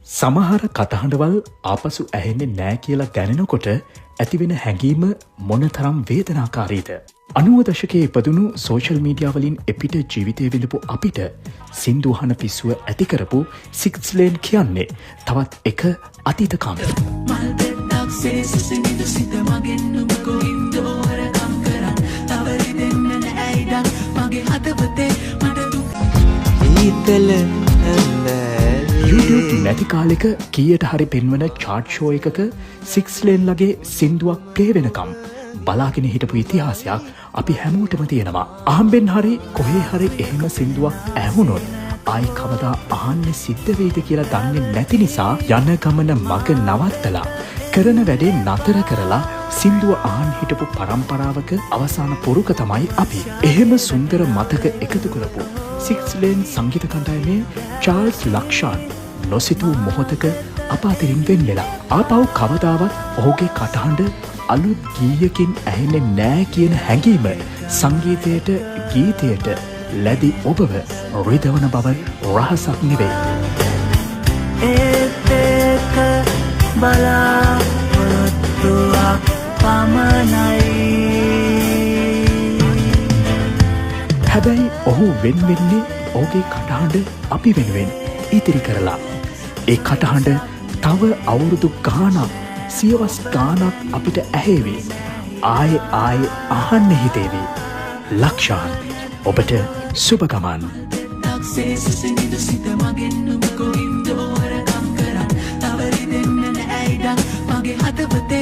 සමහර කටහඬවල් ආපසු ඇහෙන්නේ නෑ කියලා දැනෙනකොට ඇතිවෙන හැඟීම මොනතරම් වේදනාකාරීද. 90 දශකයේ ඉපදුණු සෝෂල් මීඩියා වලින් එපිට ජීවිතය විඳපු අපිට සින්දු අහන පිස්සුව ඇති කරපු 6 ලේන් කියන්නේ තවත් එක අතීත කාමයක්. YouTube නැති කාලෙක කීයට හරි පෙන්වන චාට් ෂෝ එකක 6 ලේන් ලගේ සින්දුවක් ප්ලේ වෙනකම් බලාගෙන හිටපු ඉතිහාසයක් අපි හැමෝටම තියෙනවා. අහම්බෙන් හරි කොහේ හරි එහෙම සින්දුවක් ඇහුනොත් ආයි කවදා අහන්න සිද්ධ වෙයිද කියලා දන්නේ නැති නිසා යන ගමන මග නවත්තලා කරන වැඩේ නතර කරලා සින්දුව අහන් හිටපු පරම්පරාවක අවසාන පුරුක තමයි අපි. එහෙම සුන්දර මතක එකතු කරපු 6 ලේන් සංගීත කණ්ඩායමේ චාල්ස් ලක්ෂාන් නොසිතූ මොහොතක අප අතරින් වෙන් වෙලා ආපහු කවදාවත් ඔහුගේ කටහඬ අලුත් ගීයකින් ඇහෙන්නේ නෑ කියන හැඟීම සංගීතයට ගීතයට ලැබි ඔබව රිදවන බව රහසක් නෙවෙයි. ඒත් ඒක බලාපොරොත්තුවක් පමණයි. හැබැයි ඔහු වෙන් වෙන්නේ ඔහුගේ කටහඬ අපි වෙනුවෙන් ඉතිරි කරලා. ඒ කටහඬ තව අවුරුදු ගානක් සියවස් ගානක් අපිට ඇහේවි. ආයෙ අහන්න හිතේවි. ලක්ෂාන් ඔබට සුබ ගමන්. මගේ හදවතේ